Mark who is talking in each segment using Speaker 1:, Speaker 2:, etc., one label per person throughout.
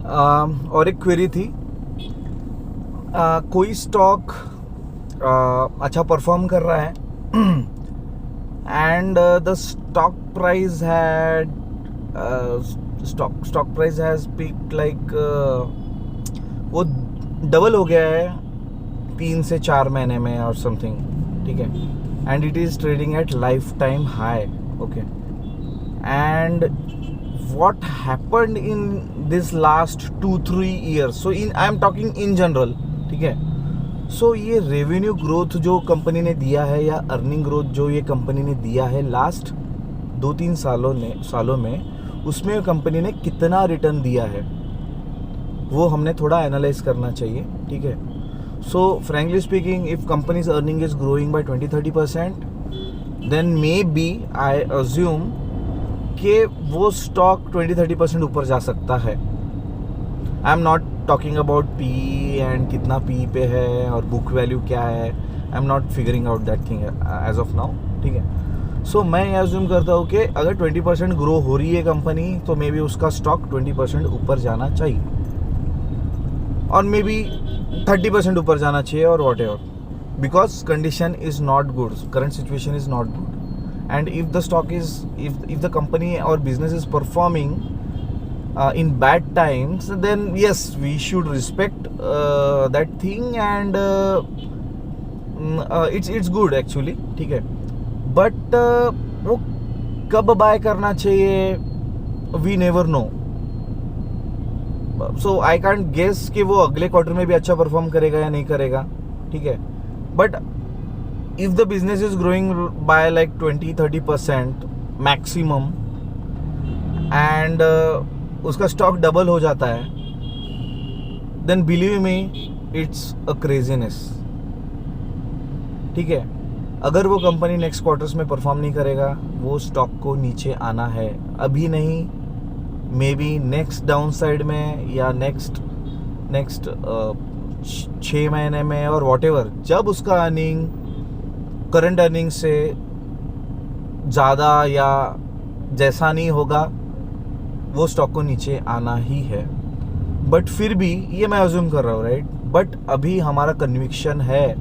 Speaker 1: और एक क्वेरी थी, कोई स्टॉक अच्छा परफॉर्म कर रहा है and the stock price has peaked like वो डबल हो गया है 3 से 4 महीने में और समथिंग, ठीक है, and it is trading at life time high, okay, and what happened in this last 2-3 years, so I am talking in general, ठीक है. सो ये रेवेन्यू ग्रोथ जो कंपनी ने दिया है या अर्निंग ग्रोथ जो ये कंपनी ने दिया है लास्ट 2-3 सालों में उसमें कंपनी ने कितना रिटर्न दिया है वो हमने थोड़ा एनालाइज करना चाहिए, ठीक है. So frankly speaking, if companies earning is growing by 20-30%, then may B I assume कि वो स्टॉक 20-30% ऊपर जा सकता है. I am not talking about P and कितना पी पे है और बुक वैल्यू क्या है. I am not figuring out that thing as of now, ठीक है. सो मैं ये अज्यूम करता हूँ कि अगर 20% ग्रो हो रही है कंपनी तो मे बी उसका स्टॉक 20% ऊपर जाना चाहिए और मे बी 30% ऊपर जाना चाहिए और what ever, because condition is not good, current situation is not good. And if the stock is, if the company or business is performing in bad times, then yes, we should respect that thing and it's good actually, ठीक है. But वो कब bye करना चाहिए we never know. So I can't guess कि वो अगले quarter में भी अच्छा परफॉर्म करेगा या नहीं करेगा, ठीक है. But if the business is growing by like 20-30% maximum and उसका स्टॉक डबल हो जाता है, then believe me it's a craziness, ठीक है. अगर वो कंपनी नेक्स्ट क्वार्टर्स में परफॉर्म नहीं करेगा वो स्टॉक को नीचे आना है, अभी नहीं, may be next down side में या नेक्स्ट 6 महीने में और वॉट एवर, जब उसका अर्निंग करंट अर्निंग से ज़्यादा या जैसा नहीं होगा वो स्टॉक को नीचे आना ही है. बट फिर भी ये मैं अज्यूम कर रहा हूँ, राइट. बट अभी हमारा कन्विक्शन है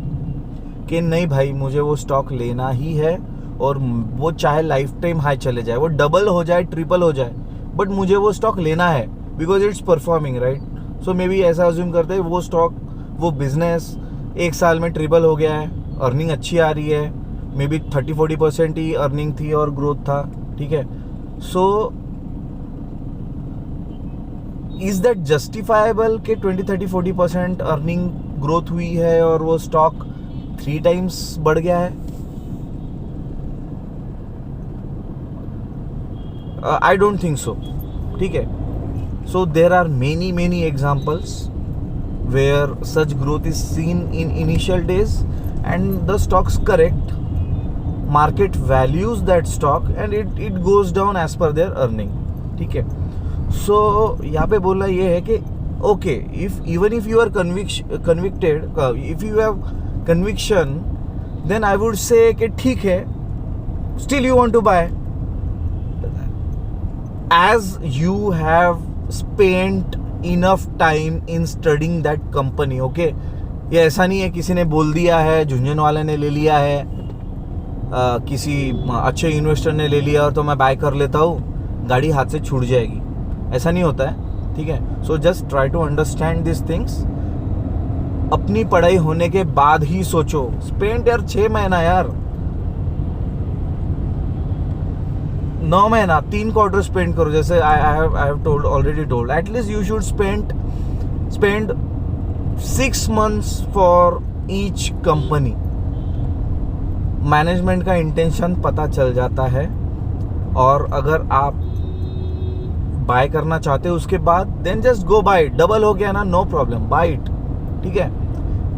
Speaker 1: कि नहीं भाई, मुझे वो स्टॉक लेना ही है और वो चाहे लाइफ टाइम हाई चले जाए, वो डबल हो जाए, ट्रिपल हो जाए, बट मुझे वो स्टॉक लेना है because it's performing, right. So may be ऐसा अज्यूम करते हैं वो स्टॉक, वो बिजनेस 1 साल में ट्रिपल हो गया है, अर्निंग अच्छी आ रही है, मे बी 30-40% ही अर्निंग थी और ग्रोथ था, ठीक है. सो इज दैट जस्टिफाइबल कि 20-30-40% अर्निंग ग्रोथ हुई है और वो स्टॉक 3 times बढ़ गया है? आई डोंट थिंक सो, ठीक है. So there are many examples where such growth is seen in initial days and the stocks correct, market values that stock and it goes down as per their earning, ठीक है. So यहाँ पे बोलना ये है कि okay, if you are convicted, if you have conviction, then I would say कि ठीक है, still you want to buy as you have spent enough time in studying that company, okay. ये ऐसा नहीं है किसी ने बोल दिया है, झुंझुनवाला ने ले लिया है, किसी अच्छे इन्वेस्टर ने ले लिया और तो मैं बाय कर लेता हूँ, गाड़ी हाथ से छूट जाएगी, ऐसा नहीं होता है, ठीक है. So just try to understand this things. अपनी पढ़ाई होने के बाद ही सोचो. स्पेंड यार 6 महीना, यार 9 महीना, 3 क्वार्टर स्पेंड करो. जैसे I have already told, at least you should spend 6 months for each company. Management का इंटेंशन पता चल जाता है और अगर आप बाय करना चाहते हो उसके बाद then just go buy. Double हो गया ना, नो प्रॉब्लम, बाय इट, ठीक है.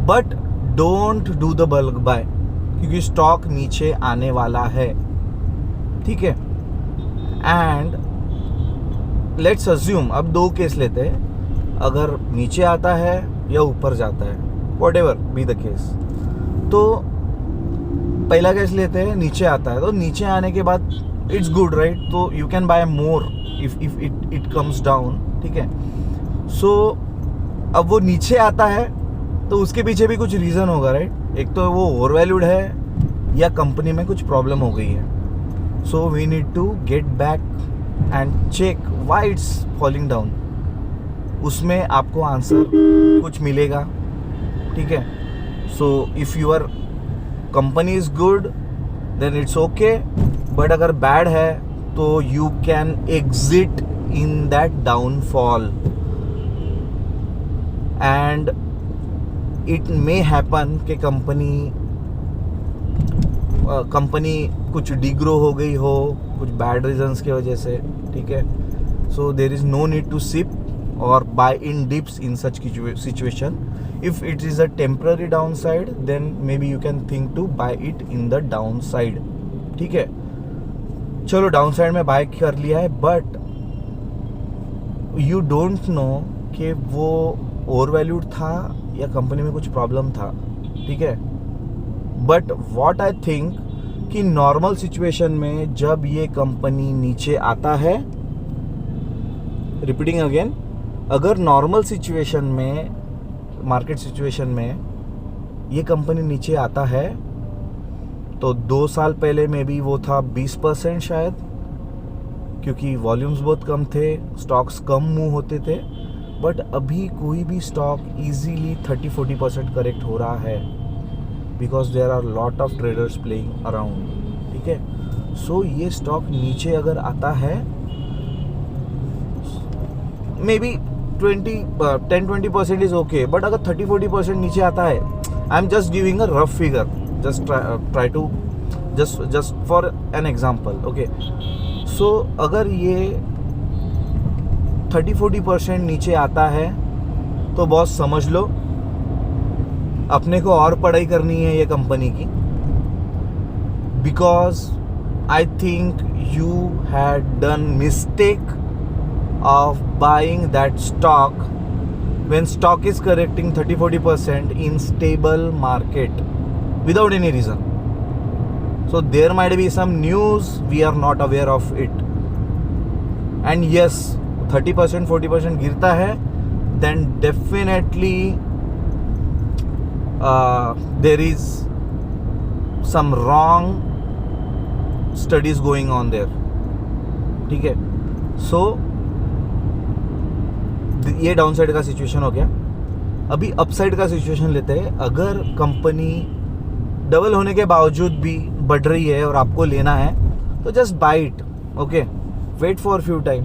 Speaker 1: But don't do the bulk buy क्योंकि स्टॉक नीचे आने वाला है, ठीक है. एंड लेट्स अज्यूम, अब 2 केस लेते हैं, अगर नीचे आता है या ऊपर जाता है, what ever be the case. तो पहला केस लेते हैं, नीचे आता है, तो नीचे आने के बाद इट्स गुड, राइट. तो you can buy more if it comes down, ठीक है. सो अब वो नीचे आता है तो उसके पीछे भी कुछ रीज़न होगा, राइट? एक तो वो ओवर वैल्यूड है या कंपनी में कुछ प्रॉब्लम हो गई है. So we need to get back and check why it's falling down. उसमें आपको आंसर कुछ मिलेगा, ठीक है? So if your company is good then it's okay, but अगर बैड है तो you can exit in that downfall and it may happen कि कंपनी कुछ डिग्रो हो गई हो कुछ बैड रीजंस की वजह से, ठीक है? So there is no need to SIP or buy in dips in such situation. If it is a temporary downside then maybe you can think to buy it in the downside, ठीक है? चलो downside में bye कर लिया है, but you don't know कि वो over valued था या कंपनी में कुछ प्रॉब्लम था, ठीक है? बट व्हाट आई थिंक कि नॉर्मल सिचुएशन में जब ये कंपनी नीचे आता है, रिपीटिंग अगेन, अगर नॉर्मल सिचुएशन में, मार्केट सिचुएशन में ये कंपनी नीचे आता है तो 2 साल पहले में भी वो था 20% शायद, क्योंकि वॉल्यूम्स बहुत कम थे, स्टॉक्स कम मूव होते थे. बट अभी कोई भी स्टॉक इजीली 30-40% करेक्ट हो रहा है because there are lot of traders playing around, ठीक है? सो ये स्टॉक नीचे अगर आता है maybe 10-20% is okay, but अगर 30-40% नीचे आता है, I am just giving a rough figure, just try to just for an example, okay? So अगर ये 30-40% नीचे आता है तो बॉस समझ लो अपने को और पढ़ाई करनी है ये कंपनी की, because I think you had done mistake of buying that stock when stock is correcting 30-40% in stable market without any reason. So there might be some news we are not aware of it, and yes 30%-40% गिरता है then definitely there is some wrong studies going on there, ठीक है? So ये down side का situation हो गया. अभी upside का सिचुएशन लेते हैं. अगर कंपनी डबल होने के बावजूद भी बढ़ रही है और आपको लेना है तो just buy it, okay? Wait for few time,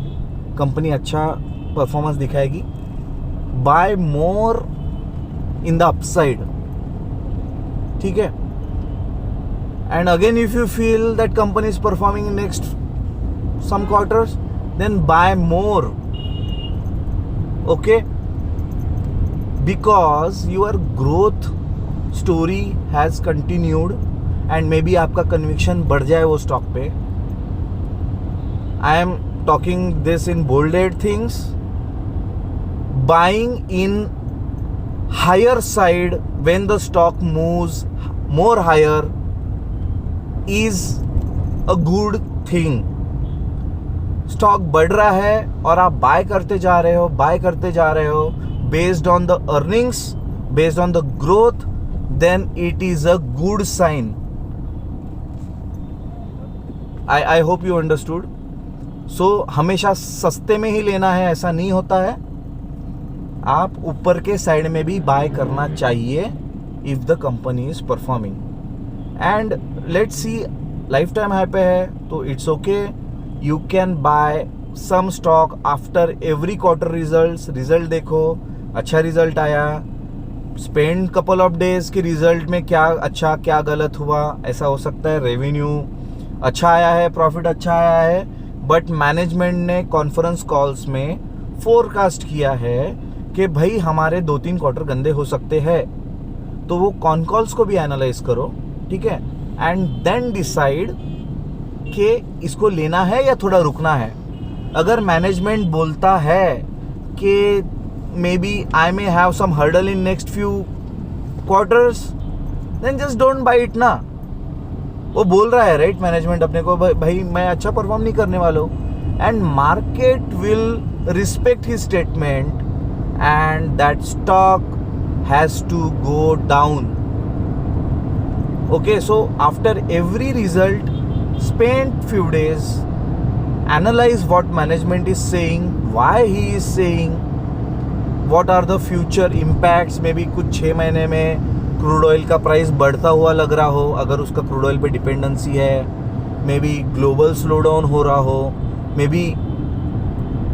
Speaker 1: company अच्छा परफॉर्मेंस दिखाएगी, buy more in the upside, ठीक है? And again if you feel that company is performing in next some quarters then buy more, okay? Because your growth story has continued and maybe आपका conviction बढ़ जाए वो stock पे. I am talking this in bolded things. Buying in higher side when the stock moves more higher is a good thing. Stock बढ़ रहा है और आप बाय करते जा रहे हो based on the earnings, based on the growth, then it is a good sign. I hope you understood. So हमेशा सस्ते में ही लेना है ऐसा नहीं होता है, आप ऊपर के साइड में भी बाय करना चाहिए if the company is performing. And let's see, life time high पे है तो it's okay. You can buy some stock after every quarter result देखो, अच्छा रिजल्ट आया, स्पेंड कपल ऑफ डेज के रिजल्ट में क्या अच्छा क्या गलत हुआ, ऐसा हो सकता है. रेवेन्यू अच्छा आया है, प्रॉफिट अच्छा आया है, बट मैनेजमेंट ने कॉन्फ्रेंस कॉल्स में फोरकास्ट किया है कि भाई हमारे 2-3 क्वार्टर गंदे हो सकते हैं, तो वो कॉन कॉल्स को भी एनालाइज करो, ठीक है? एंड देन डिसाइड कि इसको लेना है या थोड़ा रुकना है. अगर मैनेजमेंट बोलता है कि may be I may have some hurdle in next few quarters then just don't buy it ना. वो बोल रहा है, राइट? मैनेजमेंट अपने को, भाई मैं अच्छा परफॉर्म नहीं करने वाला हूँ, and market will respect his statement and that stock has to go down. Okay, so after every result, spend few days, analyze what management is saying, why he is saying, what are the future impacts. May be कुछ 6 महीने में crude oil का price बढ़ता हुआ लग रहा हो, अगर उसका क्रूड ऑयल पे डिपेंडेंसी है, may be global slow down हो रहा हो, मे बी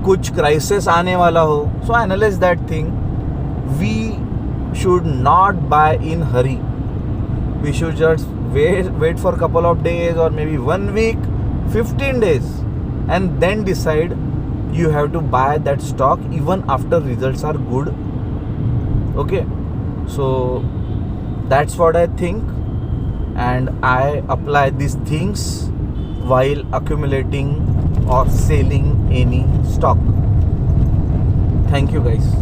Speaker 1: कुछ क्राइसिस आने वाला हो. So analyse that thing. We should not buy in hurry. We should just wait for a couple of days or maybe 1 week, 15 days, and then decide you have to buy that stock even after results are good. Okay, so that's what I think, and I apply these things while accumulating or selling any stock. Thank you guys.